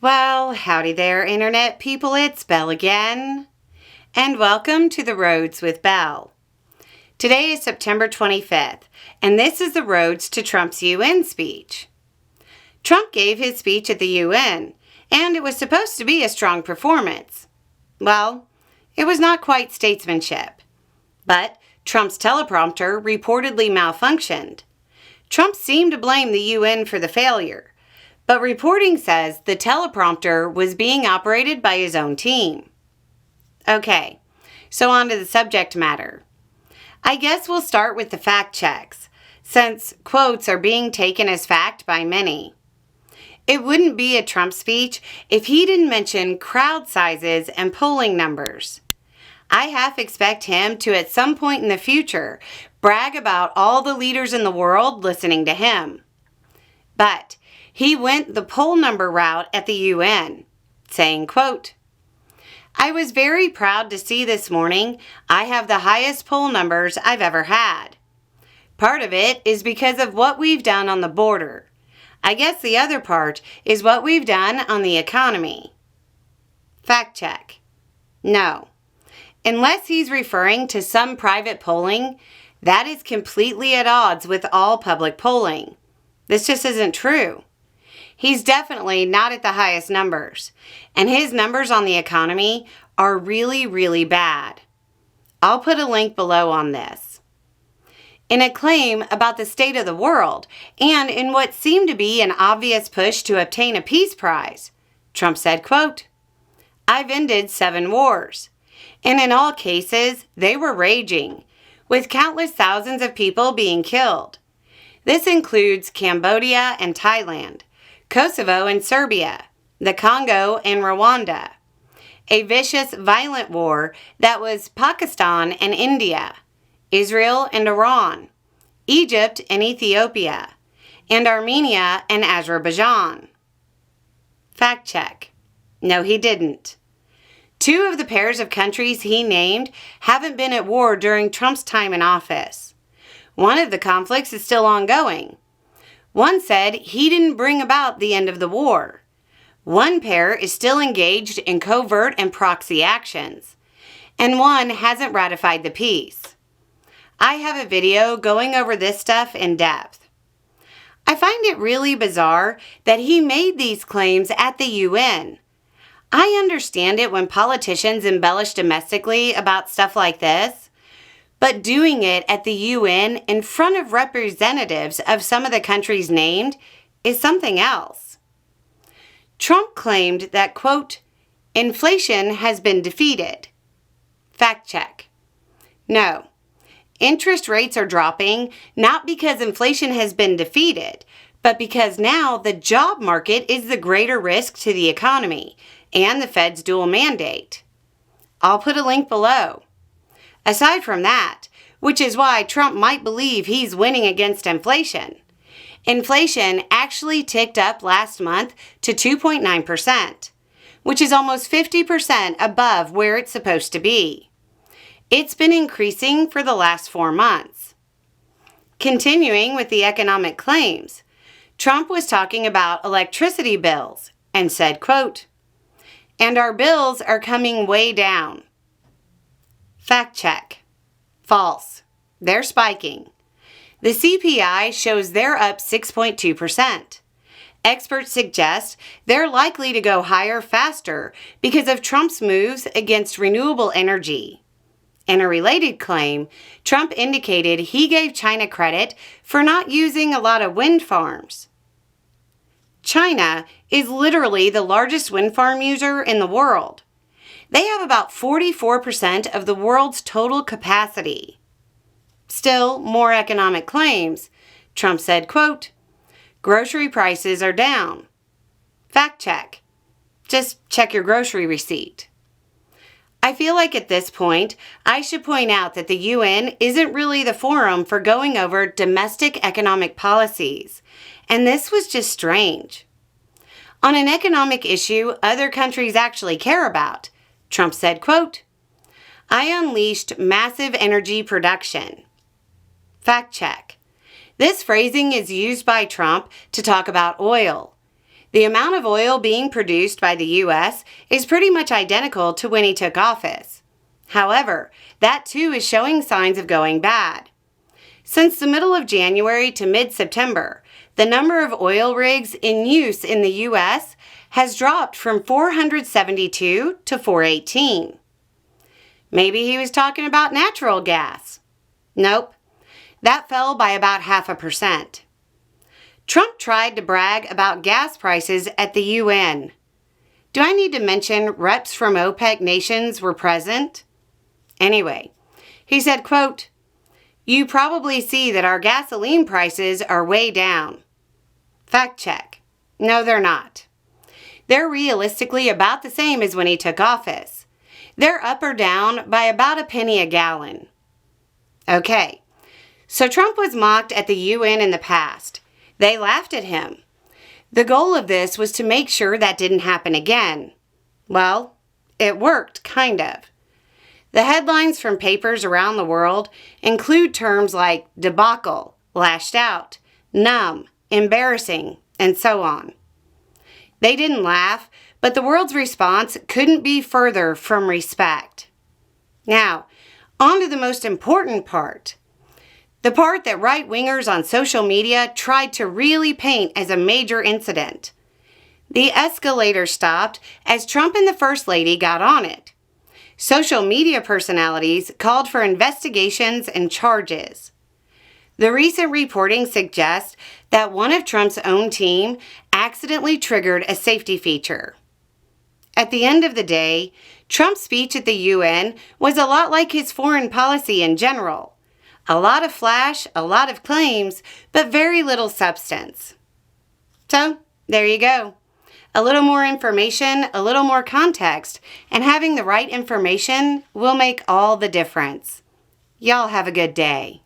Well, howdy there, Internet people. It's Belle again. And welcome to The Roads with Belle. Today is September 25th, and this is the roads to Trump's UN speech. Trump gave his speech at the UN, and it was supposed to be a strong performance. Well, it was not quite statesmanship. But Trump's teleprompter reportedly malfunctioned. Trump seemed to blame the UN for the failure. But reporting says the teleprompter was being operated by his own team. Okay, so on to the subject matter. I guess we'll start with the fact checks, since quotes are being taken as fact by many. It wouldn't be a Trump speech if he didn't mention crowd sizes and polling numbers. I half expect him to at some point in the future brag about all the leaders in the world listening to him. But he went the poll number route at the UN, saying, quote, "I was very proud to see this morning I have the highest poll numbers I've ever had. Part of it is because of what we've done on the border. I guess the other part is what we've done on the economy." Fact check. No. Unless he's referring to some private polling, that is completely at odds with all public polling. This just isn't true. He's definitely not at the highest numbers, and his numbers on the economy are really, really bad. I'll put a link below on this. In a claim about the state of the world, and in what seemed to be an obvious push to obtain a peace prize, Trump said, quote, "I've ended 7 wars, and in all cases, they were raging, with countless thousands of people being killed. This includes Cambodia and Thailand, Kosovo and Serbia, the Congo and Rwanda, a vicious, violent war that was Pakistan and India, Israel and Iran, Egypt and Ethiopia, and Armenia and Azerbaijan." Fact check. No, he didn't. 2 of the pairs of countries he named haven't been at war during Trump's time in office. One of the conflicts is still ongoing. One said he didn't bring about the end of the war. One pair is still engaged in covert and proxy actions, and one hasn't ratified the peace. I have a video going over this stuff in depth. I find it really bizarre that he made these claims at the UN. I understand it when politicians embellish domestically about stuff like this, but doing it at the UN in front of representatives of some of the countries named is something else. Trump claimed that, quote, "inflation has been defeated." Fact check. No. Interest rates are dropping not because inflation has been defeated, but because now the job market is the greater risk to the economy and the Fed's dual mandate. I'll put a link below. Aside from that, which is why Trump might believe he's winning against inflation, inflation actually ticked up last month to 2.9%, which is almost 50% above where it's supposed to be. It's been increasing for the last 4 months. Continuing with the economic claims, Trump was talking about electricity bills and said, quote, "and our bills are coming way down." Fact check. False. They're spiking. The CPI shows they're up 6.2%. Experts suggest they're likely to go higher faster because of Trump's moves against renewable energy. In a related claim, Trump indicated he gave China credit for not using a lot of wind farms. China is literally the largest wind farm user in the world. They have about 44% of the world's total capacity. Still, more economic claims. Trump said, quote, "grocery prices are down." Fact check. Just check your grocery receipt. I feel like at this point, I should point out that the UN isn't really the forum for going over domestic economic policies, and this was just strange. On an economic issue other countries actually care about, Trump said, quote, "I unleashed massive energy production." Fact check. This phrasing is used by Trump to talk about oil. The amount of oil being produced by the U.S. is pretty much identical to when he took office. However, that too is showing signs of going bad. Since the middle of January to mid-September, the number of oil rigs in use in the U.S. has dropped from 472 to 418. Maybe he was talking about natural gas. Nope, that fell by about 0.5%. Trump tried to brag about gas prices at the UN. Do I need to mention reps from OPEC nations were present? Anyway, he said, quote, "You probably see that our gasoline prices are way down." Fact check. No, they're not. They're realistically about the same as when he took office. They're up or down by about a penny a gallon. Okay, so Trump was mocked at the UN in the past. They laughed at him. The goal of this was to make sure that didn't happen again. Well, it worked, kind of. The headlines from papers around the world include terms like debacle, lashed out, numb, embarrassing, and so on. They didn't laugh, but the world's response couldn't be further from respect. Now, on to the most important part. The part that right-wingers on social media tried to really paint as a major incident. The escalator stopped as Trump and the First Lady got on it. Social media personalities called for investigations and charges. The recent reporting suggests that one of Trump's own team accidentally triggered a safety feature. At the end of the day, Trump's speech at the UN was a lot like his foreign policy in general. A lot of flash, a lot of claims, but very little substance. So, there you go. A little more information, a little more context, and having the right information will make all the difference. Y'all have a good day.